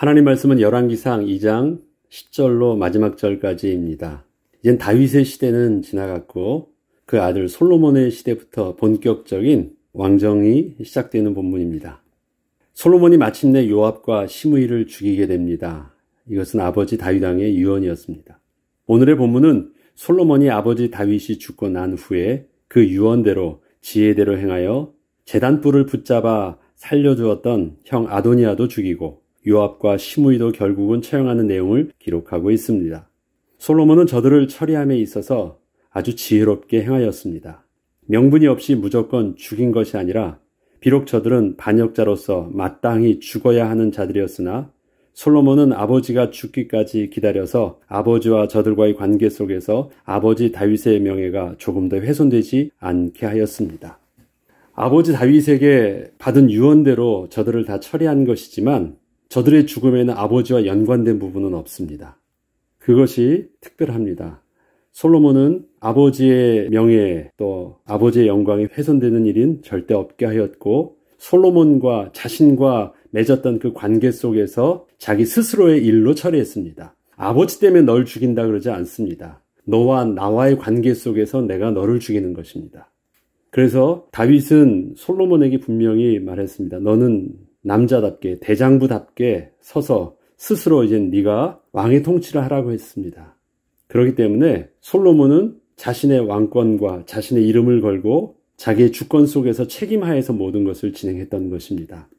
하나님 말씀은 열왕기상 2장 10절로 마지막 절까지입니다. 이젠 다윗의 시대는 지나갔고 그 아들 솔로몬의 시대부터 본격적인 왕정이 시작되는 본문입니다. 솔로몬이 마침내 요압과 시므이를 죽이게 됩니다. 이것은 아버지 다윗 왕의 유언이었습니다. 오늘의 본문은 솔로몬이 아버지 다윗이 죽고 난 후에 그 유언대로 지혜대로 행하여 제단불을 붙잡아 살려주었던 형 아도니아도 죽이고 요압과 시므이도 결국은 처형하는 내용을 기록하고 있습니다. 솔로몬은 저들을 처리함에 있어서 아주 지혜롭게 행하였습니다. 명분이 없이 무조건 죽인 것이 아니라 비록 저들은 반역자로서 마땅히 죽어야 하는 자들이었으나 솔로몬은 아버지가 죽기까지 기다려서 아버지와 저들과의 관계 속에서 아버지 다윗의 명예가 조금 더 훼손되지 않게 하였습니다. 아버지 다윗에게 받은 유언대로 저들을 다 처리한 것이지만 저들의 죽음에는 아버지와 연관된 부분은 없습니다. 그것이 특별합니다. 솔로몬은 아버지의 명예 또 아버지의 영광이 훼손되는 일은 절대 없게 하였고 솔로몬과 자신과 맺었던 그 관계 속에서 자기 스스로의 일로 처리했습니다. 아버지 때문에 널 죽인다 그러지 않습니다. 너와 나와의 관계 속에서 내가 너를 죽이는 것입니다. 그래서 다윗은 솔로몬에게 분명히 말했습니다. 너는 남자답게 대장부답게 서서 스스로 이제 네가 왕의 통치를 하라고 했습니다. 그렇기 때문에 솔로몬은 자신의 왕권과 자신의 이름을 걸고 자기의 주권 속에서 책임하에서 모든 것을 진행했던 것입니다.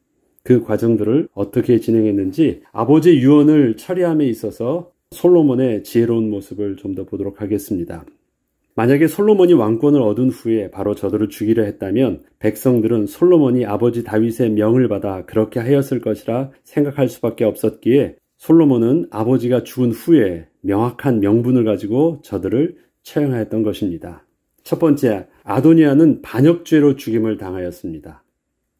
그 과정들을 어떻게 진행했는지 아버지의 유언을 처리함에 있어서 솔로몬의 지혜로운 모습을 좀 더 보도록 하겠습니다. 만약에 솔로몬이 왕권을 얻은 후에 바로 저들을 죽이려 했다면 백성들은 솔로몬이 아버지 다윗의 명을 받아 그렇게 하였을 것이라 생각할 수밖에 없었기에 솔로몬은 아버지가 죽은 후에 명확한 명분을 가지고 저들을 처형하였던 것입니다. 첫 번째, 아도니아는 반역죄로 죽임을 당하였습니다.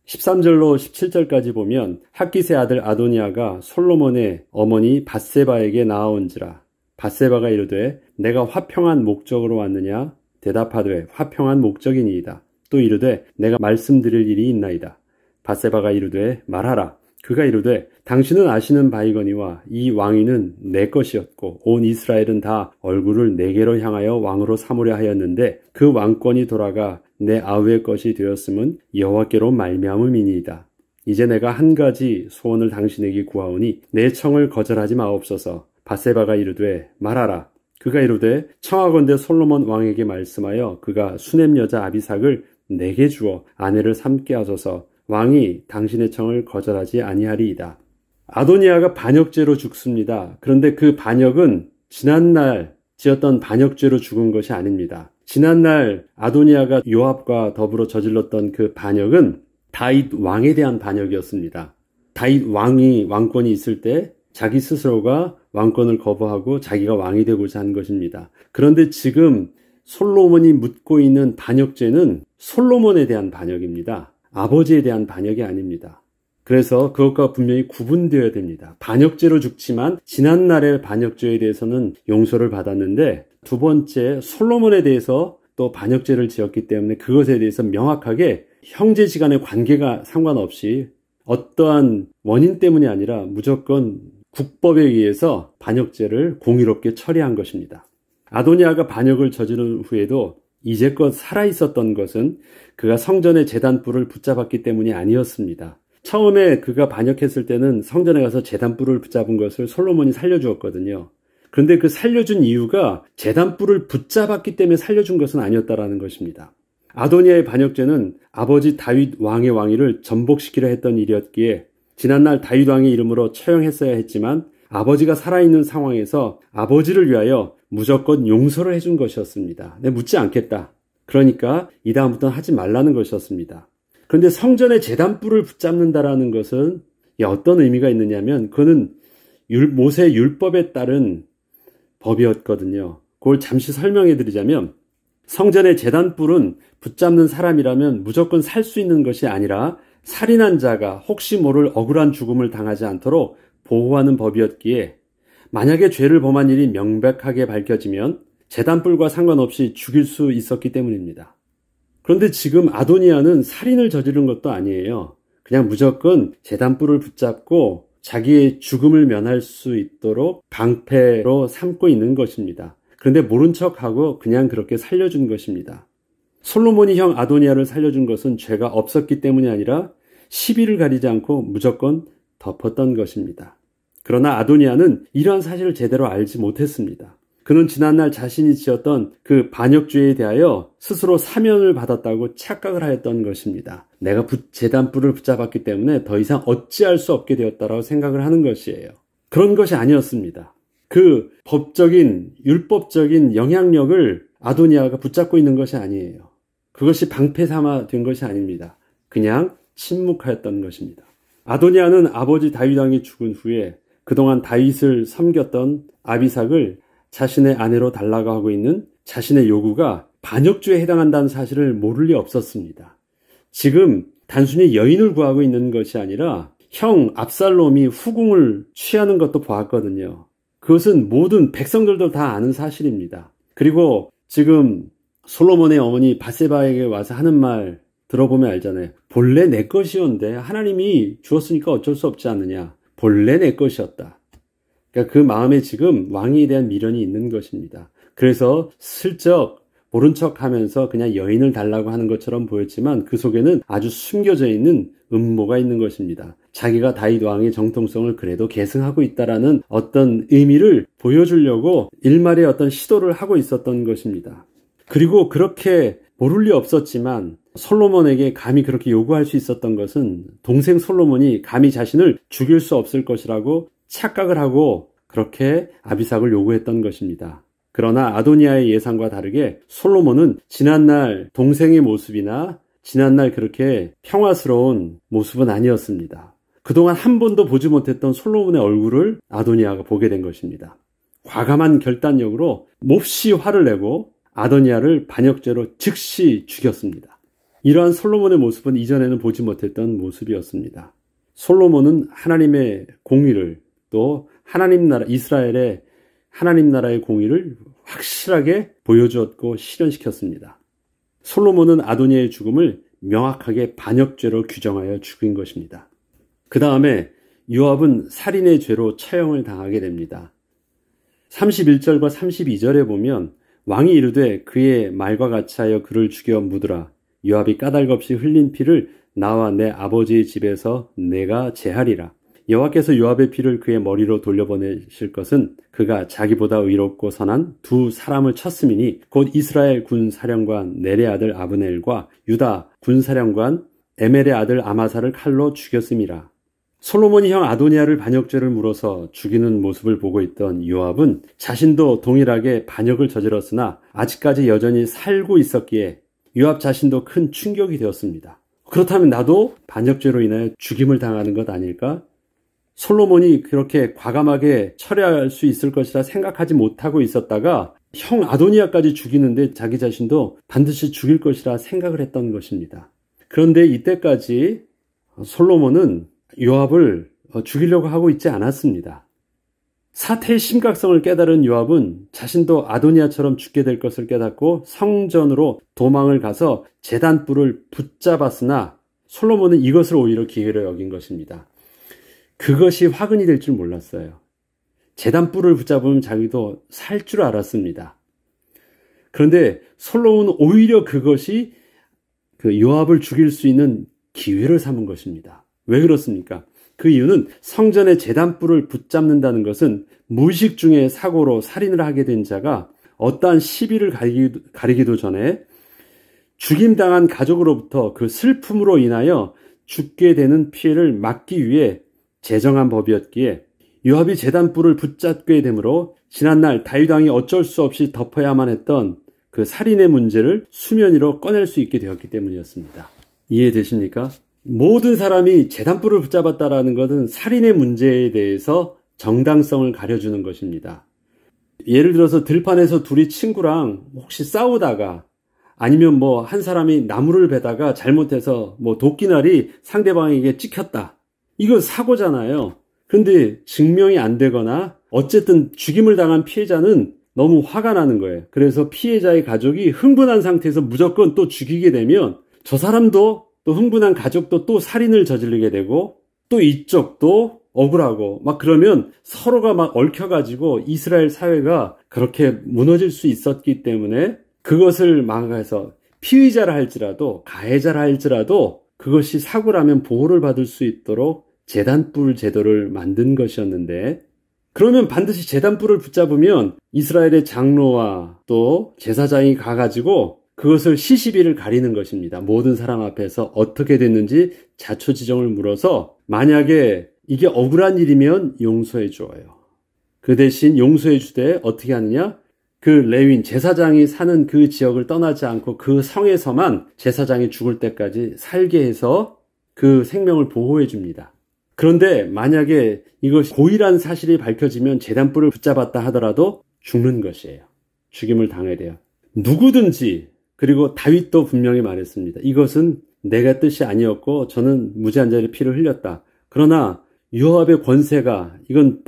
13절로 17절까지 보면 핫깃의 아들 아도니아가 솔로몬의 어머니 밧세바에게 나아온지라 밧세바가 이르되 내가 화평한 목적으로 왔느냐 대답하되 화평한 목적이니이다. 또 이르되 내가 말씀드릴 일이 있나이다. 밧세바가 이르되 말하라. 그가 이르되 당신은 아시는 바이거니와 이 왕위는 내 것이었고 온 이스라엘은 다 얼굴을 내게로 향하여 왕으로 삼으려 하였는데 그 왕권이 돌아가 내 아우의 것이 되었음은 여호와께로 말미암음이니이다. 이제 내가 한 가지 소원을 당신에게 구하오니 내 청을 거절하지 마옵소서. 밧세바가 이르되 말하라. 그가 이르되 청하건대 솔로몬 왕에게 말씀하여 그가 수넴 여자 아비삭을 내게 주어 아내를 삼게 하소서. 왕이 당신의 청을 거절하지 아니하리이다. 아도니아가 반역죄로 죽습니다. 그런데 그 반역은 지난날 지었던 반역죄로 죽은 것이 아닙니다. 지난날 아도니아가 요압과 더불어 저질렀던 그 반역은 다윗 왕에 대한 반역이었습니다. 다윗 왕이 왕권이 있을 때 자기 스스로가 왕권을 거부하고 자기가 왕이 되고자 한 것입니다. 그런데 지금 솔로몬이 묻고 있는 반역죄는 솔로몬에 대한 반역입니다. 아버지에 대한 반역이 아닙니다. 그래서 그것과 분명히 구분되어야 됩니다. 반역죄로 죽지만 지난날의 반역죄에 대해서는 용서를 받았는데 두 번째 솔로몬에 대해서 또 반역죄를 지었기 때문에 그것에 대해서 명확하게 형제지간의 관계가 상관없이 어떠한 원인 때문이 아니라 무조건 국법에 의해서 반역죄를 공의롭게 처리한 것입니다. 아도니아가 반역을 저지른 후에도 이제껏 살아있었던 것은 그가 성전의 제단불을 붙잡았기 때문이 아니었습니다. 처음에 그가 반역했을 때는 성전에 가서 제단불을 붙잡은 것을 솔로몬이 살려주었거든요. 그런데 그 살려준 이유가 제단불을 붙잡았기 때문에 살려준 것은 아니었다라는 것입니다. 아도니아의 반역죄는 아버지 다윗 왕의 왕위를 전복시키려 했던 일이었기에 지난날 다윗 왕의 이름으로 처형했어야 했지만 아버지가 살아있는 상황에서 아버지를 위하여 무조건 용서를 해준 것이었습니다. 내가 묻지 않겠다. 그러니까 이 다음부터는 하지 말라는 것이었습니다. 그런데 성전의 제단불을 붙잡는다라는 것은 어떤 의미가 있느냐면 그거는 모세 율법에 따른 법이었거든요. 그걸 잠시 설명해 드리자면 성전의 제단불은 붙잡는 사람이라면 무조건 살 수 있는 것이 아니라 살인한 자가 혹시 모를 억울한 죽음을 당하지 않도록 보호하는 법이었기에 만약에 죄를 범한 일이 명백하게 밝혀지면 제단불과 상관없이 죽일 수 있었기 때문입니다. 그런데 지금 아도니아는 살인을 저지른 것도 아니에요. 그냥 무조건 제단불을 붙잡고 자기의 죽음을 면할 수 있도록 방패로 삼고 있는 것입니다. 그런데 모른 척하고 그냥 그렇게 살려준 것입니다. 솔로몬이 형 아도니아를 살려준 것은 죄가 없었기 때문이 아니라 시비를 가리지 않고 무조건 덮었던 것입니다. 그러나 아도니아는 이러한 사실을 제대로 알지 못했습니다. 그는 지난날 자신이 지었던 그 반역죄에 대하여 스스로 사면을 받았다고 착각을 하였던 것입니다. 내가 제단불을 붙잡았기 때문에 더 이상 어찌할 수 없게 되었다라고 생각을 하는 것이에요. 그런 것이 아니었습니다. 그 법적인 율법적인 영향력을 아도니아가 붙잡고 있는 것이 아니에요. 그것이 방패 삼아 된 것이 아닙니다. 그냥 침묵하였던 것입니다. 아도니아는 아버지 다윗 왕이 죽은 후에 그동안 다윗을 섬겼던 아비삭을 자신의 아내로 달라고 하고 있는 자신의 요구가 반역죄에 해당한다는 사실을 모를 리 없었습니다. 지금 단순히 여인을 구하고 있는 것이 아니라 형 압살롬이 후궁을 취하는 것도 보았거든요. 그것은 모든 백성들도 다 아는 사실입니다. 그리고 지금 솔로몬의 어머니 바세바에게 와서 하는 말 들어보면 알잖아요. 본래 내 것이었는데 하나님이 주었으니까 어쩔 수 없지 않느냐. 본래 내 것이었다. 그러니까 그 마음에 지금 왕에 대한 미련이 있는 것입니다. 그래서 슬쩍 모른 척하면서 그냥 여인을 달라고 하는 것처럼 보였지만 그 속에는 아주 숨겨져 있는 음모가 있는 것입니다. 자기가 다윗 왕의 정통성을 그래도 계승하고 있다라는 어떤 의미를 보여주려고 일말의 어떤 시도를 하고 있었던 것입니다. 그리고 그렇게 모를 리 없었지만 솔로몬에게 감히 그렇게 요구할 수 있었던 것은 동생 솔로몬이 감히 자신을 죽일 수 없을 것이라고 착각을 하고 그렇게 아비삭을 요구했던 것입니다. 그러나 아도니아의 예상과 다르게 솔로몬은 지난날 동생의 모습이나 지난날 그렇게 평화스러운 모습은 아니었습니다. 그동안 한 번도 보지 못했던 솔로몬의 얼굴을 아도니아가 보게 된 것입니다. 과감한 결단력으로 몹시 화를 내고 아도니아를 반역죄로 즉시 죽였습니다. 이러한 솔로몬의 모습은 이전에는 보지 못했던 모습이었습니다. 솔로몬은 하나님의 공의를 또 하나님 나라 이스라엘의 하나님 나라의 공의를 확실하게 보여주었고 실현시켰습니다. 솔로몬은 아도니아의 죽음을 명확하게 반역죄로 규정하여 죽인 것입니다. 그 다음에 요압은 살인의 죄로 처형을 당하게 됩니다. 31절과 32절에 보면 왕이 이르되 그의 말과 같이 하여 그를 죽여 묻으라. 요압이 까닭없이 흘린 피를 나와 내 아버지의 집에서 내가 제하리라. 여호와께서 요압의 피를 그의 머리로 돌려보내실 것은 그가 자기보다 의롭고 선한 두 사람을 쳤음이니 곧 이스라엘 군사령관 넬의 아들 아브넬과 유다 군사령관 에멜의 아들 아마사를 칼로 죽였음이라. 솔로몬이 형 아도니아를 반역죄를 물어서 죽이는 모습을 보고 있던 요압은 자신도 동일하게 반역을 저질렀으나 아직까지 여전히 살고 있었기에 요압 자신도 큰 충격이 되었습니다. 그렇다면 나도 반역죄로 인하여 죽임을 당하는 것 아닐까? 솔로몬이 그렇게 과감하게 철회할 수 있을 것이라 생각하지 못하고 있었다가 형 아도니아까지 죽이는데 자기 자신도 반드시 죽일 것이라 생각을 했던 것입니다. 그런데 이때까지 솔로몬은 요압을 죽이려고 하고 있지 않았습니다. 사태의 심각성을 깨달은 요압은 자신도 아도니아처럼 죽게 될 것을 깨닫고 성전으로 도망을 가서 제단불을 붙잡았으나 솔로몬은 이것을 오히려 기회로 여긴 것입니다. 그것이 화근이 될 줄 몰랐어요. 제단불을 붙잡으면 자기도 살 줄 알았습니다. 그런데 솔로몬은 오히려 그것이 그 요압을 죽일 수 있는 기회를 삼은 것입니다. 왜 그렇습니까? 그 이유는 성전의 제단불을 붙잡는다는 것은 무의식 중에 사고로 살인을 하게 된 자가 어떠한 시비를 가리기도 전에 죽임당한 가족으로부터 그 슬픔으로 인하여 죽게 되는 피해를 막기 위해 제정한 법이었기에 요압이 제단불을 붙잡게 되므로 지난날 다윗 왕이 어쩔 수 없이 덮어야만 했던 그 살인의 문제를 수면 위로 꺼낼 수 있게 되었기 때문이었습니다. 이해되십니까? 모든 사람이 제단불을 붙잡았다라는 것은 살인의 문제에 대해서 정당성을 가려주는 것입니다. 예를 들어서 들판에서 둘이 친구랑 혹시 싸우다가 아니면 뭐 한 사람이 나무를 베다가 잘못해서 뭐 도끼날이 상대방에게 찍혔다. 이건 사고잖아요. 그런데 증명이 안 되거나 어쨌든 죽임을 당한 피해자는 너무 화가 나는 거예요. 그래서 피해자의 가족이 흥분한 상태에서 무조건 또 죽이게 되면 저 사람도 또 흥분한 가족도 또 살인을 저지르게 되고 또 이쪽도 억울하고 막 그러면 서로가 막 얽혀가지고 이스라엘 사회가 그렇게 무너질 수 있었기 때문에 그것을 막아서 피의자라 할지라도 가해자라 할지라도 그것이 사고라면 보호를 받을 수 있도록 제단불 제도를 만든 것이었는데, 그러면 반드시 제단불을 붙잡으면 이스라엘의 장로와 또 제사장이 가가지고 그것을 시시비를 가리는 것입니다. 모든 사람 앞에서 어떻게 됐는지 자초지종을 물어서 만약에 이게 억울한 일이면 용서해 주어요. 그 대신 용서해 주되 어떻게 하느냐? 그 레위인 제사장이 사는 그 지역을 떠나지 않고 그 성에서만 제사장이 죽을 때까지 살게 해서 그 생명을 보호해 줍니다. 그런데 만약에 이것이 고의란 사실이 밝혀지면 제단불을 붙잡았다 하더라도 죽는 것이에요. 죽임을 당해야 돼요. 누구든지. 그리고 다윗도 분명히 말했습니다. 이것은 내가 뜻이 아니었고 저는 무죄한 자의 피를 흘렸다. 그러나 요압의 권세가, 이건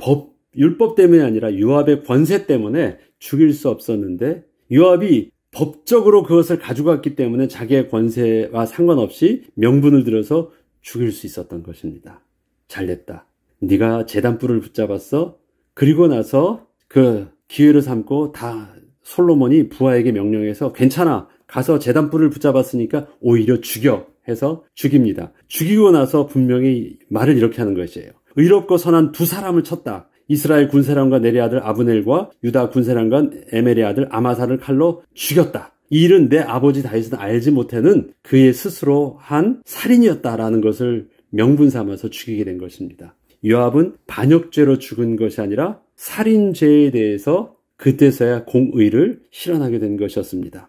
율법 때문이 아니라 요압의 권세 때문에 죽일 수 없었는데 요압이 법적으로 그것을 가져갔기 때문에 자기의 권세와 상관없이 명분을 들여서 죽일 수 있었던 것입니다. 잘됐다. 네가 제단불을 붙잡았어. 그리고 나서 그 기회를 삼고 다 솔로몬이 부하에게 명령해서 괜찮아. 가서 제단불을 붙잡았으니까 오히려 죽여 해서 죽입니다. 죽이고 나서 분명히 말을 이렇게 하는 것이에요. 의롭고 선한 두 사람을 쳤다. 이스라엘 군사령관 네리 아들 아브넬과 유다 군사령관 에멜의 아들 아마사를 칼로 죽였다. 이 일은 내 아버지 다윗은 알지 못해는 그의 스스로 한 살인이었다라는 것을 명분 삼아서 죽이게 된 것입니다. 요압은 반역죄로 죽은 것이 아니라 살인죄에 대해서 그때서야 공의를 실현하게 된 것이었습니다.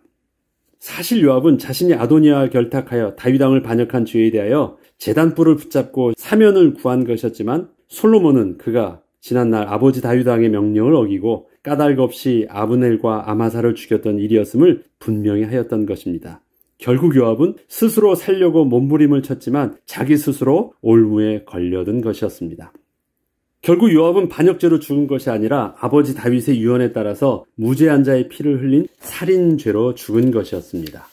사실 요압은 자신이 아도니아와 결탁하여 다윗 왕을 반역한 죄에 대하여 제단불을 붙잡고 사면을 구한 것이었지만 솔로몬은 그가 지난날 아버지 다윗 왕의 명령을 어기고 까닭 없이 아브넬과 아마사를 죽였던 일이었음을 분명히 하였던 것입니다. 결국 요압은 스스로 살려고 몸부림을 쳤지만 자기 스스로 올무에 걸려든 것이었습니다. 결국 요압은 반역죄로 죽은 것이 아니라 아버지 다윗의 유언에 따라서 무죄한 자의 피를 흘린 살인죄로 죽은 것이었습니다.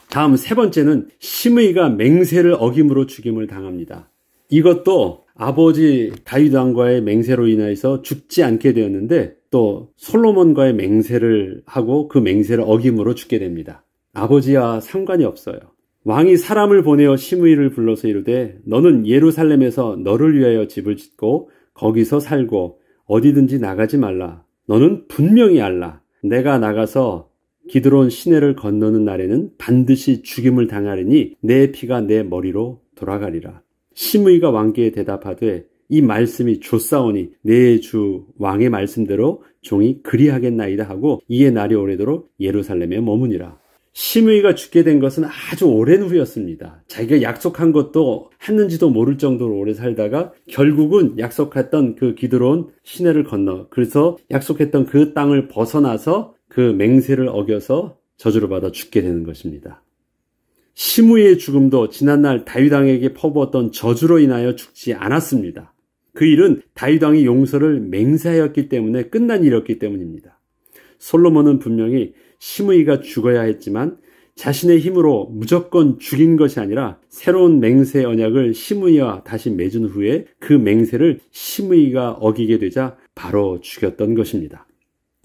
다음 세 번째는 시므이가 맹세를 어김으로 죽임을 당합니다. 이것도 아버지 다윗 왕과의 맹세로 인해서 죽지 않게 되었는데 또 솔로몬과의 맹세를 하고 그 맹세를 어김으로 죽게 됩니다. 아버지와 상관이 없어요. 왕이 사람을 보내어 시므이를 불러서 이르되 너는 예루살렘에서 너를 위하여 집을 짓고 거기서 살고 어디든지 나가지 말라. 너는 분명히 알라. 내가 나가서 기드론 시내를 건너는 날에는 반드시 죽임을 당하리니 내 피가 내 머리로 돌아가리라. 시므이가 왕께 대답하되 이 말씀이 좋사오니 내 주 왕의 말씀대로 종이 그리하겠나이다 하고 이에 날이 오래도록 예루살렘에 머무니라. 시므이가 죽게 된 것은 아주 오랜 후였습니다. 자기가 약속한 것도 했는지도 모를 정도로 오래 살다가 결국은 약속했던 그 기드론 시내를 건너 그래서 약속했던 그 땅을 벗어나서 그 맹세를 어겨서 저주를 받아 죽게 되는 것입니다. 시므이의 죽음도 지난날 다윗 왕에게 퍼부었던 저주로 인하여 죽지 않았습니다. 그 일은 다윗 왕이 용서를 맹세하였기 때문에 끝난 일이었기 때문입니다. 솔로몬은 분명히 시므이가 죽어야 했지만 자신의 힘으로 무조건 죽인 것이 아니라 새로운 맹세 언약을 시므이와 다시 맺은 후에 그 맹세를 시므이가 어기게 되자 바로 죽였던 것입니다.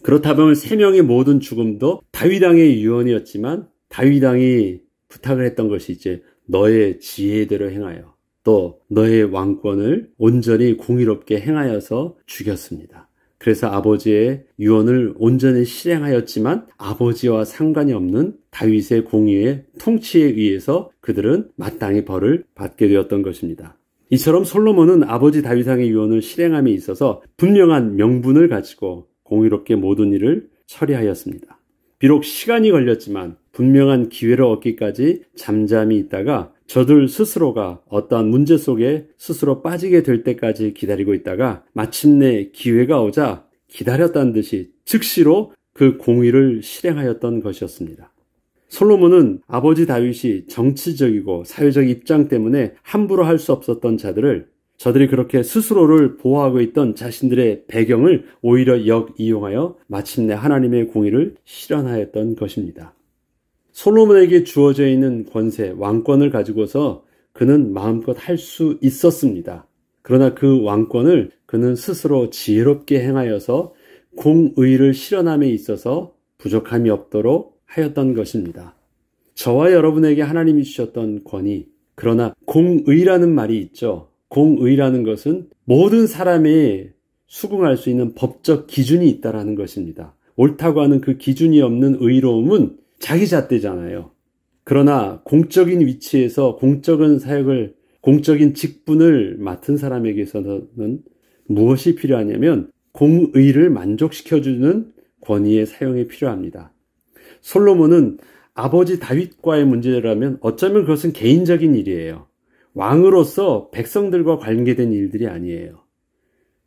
그렇다면 세 명의 모든 죽음도 다윗 왕의 유언이었지만 다윗 왕이 부탁을 했던 것이 이제 너의 지혜대로 행하여 또 너의 왕권을 온전히 공의롭게 행하여서 죽였습니다. 그래서 아버지의 유언을 온전히 실행하였지만 아버지와 상관이 없는 다윗의 공의의 통치에 의해서 그들은 마땅히 벌을 받게 되었던 것입니다. 이처럼 솔로몬은 아버지 다윗 왕의 유언을 실행함에 있어서 분명한 명분을 가지고 공의롭게 모든 일을 처리하였습니다. 비록 시간이 걸렸지만 분명한 기회를 얻기까지 잠잠히 있다가 저들 스스로가 어떠한 문제 속에 스스로 빠지게 될 때까지 기다리고 있다가 마침내 기회가 오자 기다렸다는 듯이 즉시로 그 공의를 실행하였던 것이었습니다. 솔로몬은 아버지 다윗이 정치적이고 사회적 입장 때문에 함부로 할 수 없었던 자들을 저들이 그렇게 스스로를 보호하고 있던 자신들의 배경을 오히려 역이용하여 마침내 하나님의 공의를 실현하였던 것입니다. 솔로몬에게 주어져 있는 권세, 왕권을 가지고서 그는 마음껏 할 수 있었습니다. 그러나 그 왕권을 그는 스스로 지혜롭게 행하여서 공의를 실현함에 있어서 부족함이 없도록 하였던 것입니다. 저와 여러분에게 하나님이 주셨던 권위, 그러나 공의라는 말이 있죠. 공의라는 것은 모든 사람이 수긍할 수 있는 법적 기준이 있다라는 것입니다. 옳다고 하는 그 기준이 없는 의로움은 자기 잣대잖아요. 그러나 공적인 위치에서 공적인 사역을, 공적인 직분을 맡은 사람에게서는 무엇이 필요하냐면 공의를 만족시켜주는 권위의 사용이 필요합니다. 솔로몬은 아버지 다윗과의 문제라면 어쩌면 그것은 개인적인 일이에요. 왕으로서 백성들과 관계된 일들이 아니에요.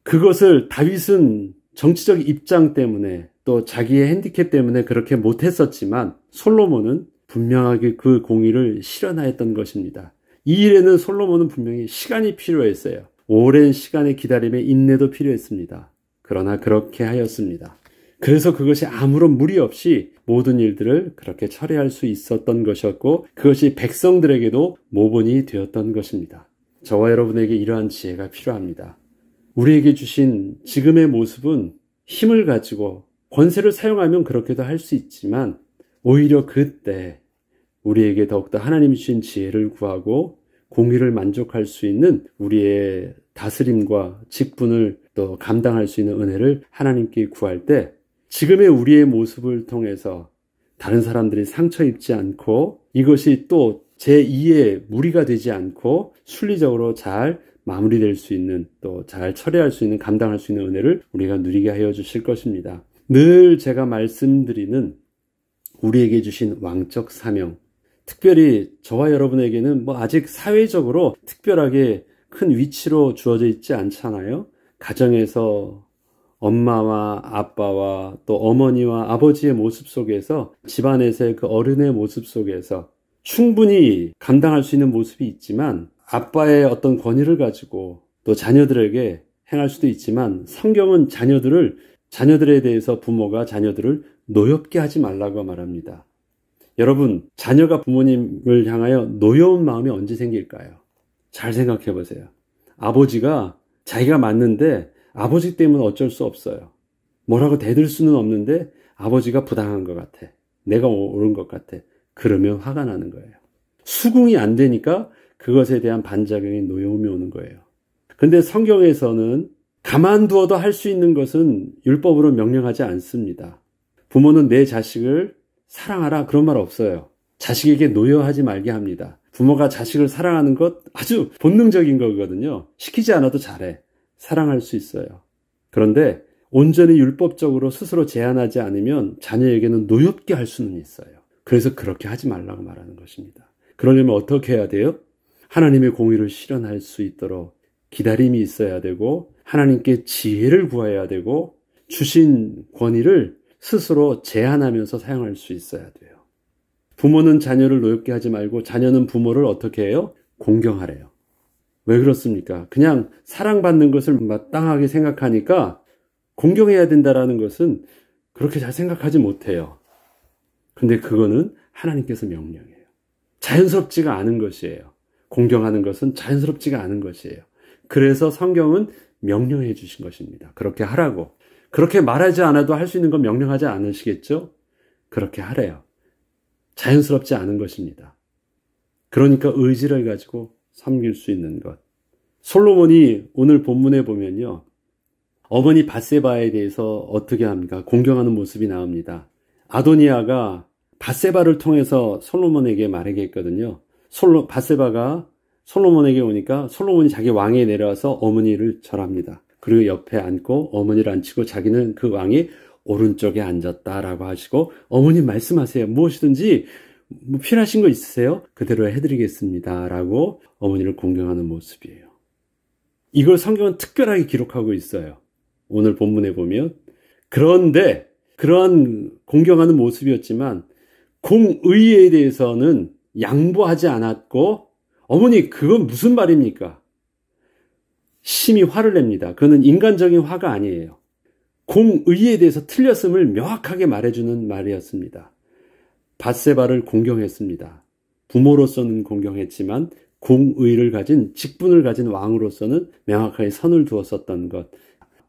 그것을 다윗은 정치적 입장 때문에 또 자기의 핸디캡 때문에 그렇게 못했었지만 솔로몬은 분명하게 그 공의를 실현하였던 것입니다. 이 일에는 솔로몬은 분명히 시간이 필요했어요. 오랜 시간의 기다림에 인내도 필요했습니다. 그러나 그렇게 하였습니다. 그래서 그것이 아무런 무리 없이 모든 일들을 그렇게 처리할 수 있었던 것이었고 그것이 백성들에게도 모본이 되었던 것입니다. 저와 여러분에게 이러한 지혜가 필요합니다. 우리에게 주신 지금의 모습은 힘을 가지고 권세를 사용하면 그렇게도 할 수 있지만 오히려 그때 우리에게 더욱더 하나님이 주신 지혜를 구하고 공의를 만족할 수 있는 우리의 다스림과 직분을 또 감당할 수 있는 은혜를 하나님께 구할 때 지금의 우리의 모습을 통해서 다른 사람들이 상처 입지 않고 이것이 또 제2의 무리가 되지 않고 순리적으로 잘 마무리될 수 있는 또 잘 처리할 수 있는 감당할 수 있는 은혜를 우리가 누리게 하여 주실 것입니다. 늘 제가 말씀드리는 우리에게 주신 왕적 사명, 특별히 저와 여러분에게는 아직 사회적으로 특별하게 큰 위치로 주어져 있지 않잖아요. 가정에서 엄마와 아빠와 또 어머니와 아버지의 모습 속에서 집안에서의 그 어른의 모습 속에서 충분히 감당할 수 있는 모습이 있지만 아빠의 어떤 권위를 가지고 또 자녀들에게 행할 수도 있지만 성경은 자녀들에 대해서 부모가 자녀들을 노엽게 하지 말라고 말합니다. 여러분, 자녀가 부모님을 향하여 노여운 마음이 언제 생길까요? 잘 생각해 보세요. 아버지가 자기가 맞는데 아버지 때문에 어쩔 수 없어요. 뭐라고 대들 수는 없는데 아버지가 부당한 것 같아. 내가 옳은 것 같아. 그러면 화가 나는 거예요. 수긍이 안 되니까 그것에 대한 반작용이 노여움이 오는 거예요. 근데 성경에서는 가만두어도 할 수 있는 것은 율법으로 명령하지 않습니다. 부모는 내 자식을 사랑하라 그런 말 없어요. 자식에게 노여하지 말게 합니다. 부모가 자식을 사랑하는 것 아주 본능적인 거거든요. 시키지 않아도 잘해. 사랑할 수 있어요. 그런데 온전히 율법적으로 스스로 제한하지 않으면 자녀에게는 노엽게 할 수는 있어요. 그래서 그렇게 하지 말라고 말하는 것입니다. 그러려면 어떻게 해야 돼요? 하나님의 공의를 실현할 수 있도록 기다림이 있어야 되고 하나님께 지혜를 구해야 되고 주신 권위를 스스로 제한하면서 사용할 수 있어야 돼요. 부모는 자녀를 노엽게 하지 말고 자녀는 부모를 어떻게 해요? 공경하래요. 왜 그렇습니까? 그냥 사랑받는 것을 마땅하게 생각하니까 공경해야 된다라는 것은 그렇게 잘 생각하지 못해요. 근데 그거는 하나님께서 명령해요. 자연스럽지가 않은 것이에요. 공경하는 것은 자연스럽지가 않은 것이에요. 그래서 성경은 명령해 주신 것입니다. 그렇게 하라고. 그렇게 말하지 않아도 할 수 있는 건 명령하지 않으시겠죠? 그렇게 하래요. 자연스럽지 않은 것입니다. 그러니까 의지를 가지고 섬길 수 있는 것. 솔로몬이 오늘 본문에 보면요. 어머니 밧세바에 대해서 어떻게 합니까? 공경하는 모습이 나옵니다. 아도니아가 밧세바를 통해서 솔로몬에게 말하게 했거든요. 밧세바가 솔로몬에게 오니까 솔로몬이 자기 왕에 내려와서 어머니를 절합니다. 그리고 옆에 앉고 어머니를 앉히고 자기는 그 왕의 오른쪽에 앉았다라고 하시고 어머니 말씀하세요. 무엇이든지 필요하신 거 있으세요? 그대로 해드리겠습니다. 라고 어머니를 공경하는 모습이에요. 이걸 성경은 특별하게 기록하고 있어요. 오늘 본문에 보면. 그런데 그러한 공경하는 모습이었지만 공의에 대해서는 양보하지 않았고 어머니 그건 무슨 말입니까? 심히 화를 냅니다. 그거는 인간적인 화가 아니에요. 공의에 대해서 틀렸음을 명확하게 말해주는 말이었습니다. 밧세바를 공경했습니다. 부모로서는 공경했지만 공의를 가진 직분을 가진 왕으로서는 명확하게 선을 두었었던 것,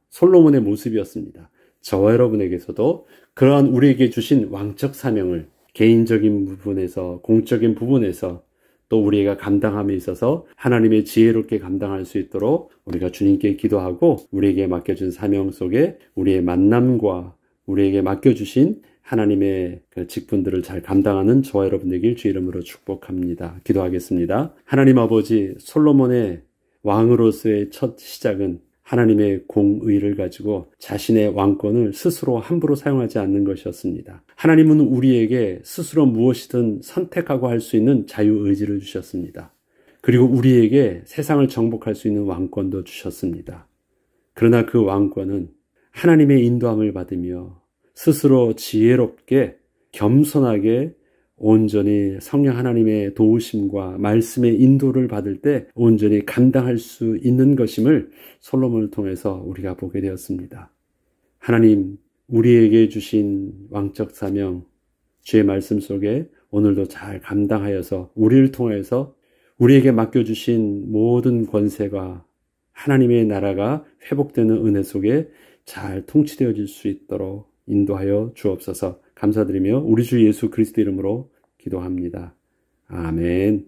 솔로몬의 모습이었습니다. 저와 여러분에게서도 그러한 우리에게 주신 왕적 사명을 개인적인 부분에서, 공적인 부분에서 또 우리가 감당함에 있어서 하나님의 지혜롭게 감당할 수 있도록 우리가 주님께 기도하고 우리에게 맡겨준 사명 속에 우리의 만남과 우리에게 맡겨주신 하나님의 그 직분들을 잘 감당하는 저와 여러분 되길 주 이름으로 축복합니다. 기도하겠습니다. 하나님 아버지, 솔로몬의 왕으로서의 첫 시작은 하나님의 공의를 가지고 자신의 왕권을 스스로 함부로 사용하지 않는 것이었습니다. 하나님은 우리에게 스스로 무엇이든 선택하고 할 수 있는 자유의지를 주셨습니다. 그리고 우리에게 세상을 정복할 수 있는 왕권도 주셨습니다. 그러나 그 왕권은 하나님의 인도함을 받으며 스스로 지혜롭게 겸손하게 온전히 성령 하나님의 도우심과 말씀의 인도를 받을 때 온전히 감당할 수 있는 것임을 솔로몬을 통해서 우리가 보게 되었습니다. 하나님, 우리에게 주신 왕적 사명, 주의 말씀 속에 오늘도 잘 감당하여서 우리를 통해서 우리에게 맡겨주신 모든 권세가 하나님의 나라가 회복되는 은혜 속에 잘 통치되어질 수 있도록 인도하여 주옵소서. 감사드리며 우리 주 예수 그리스도 이름으로 기도합니다. 아멘.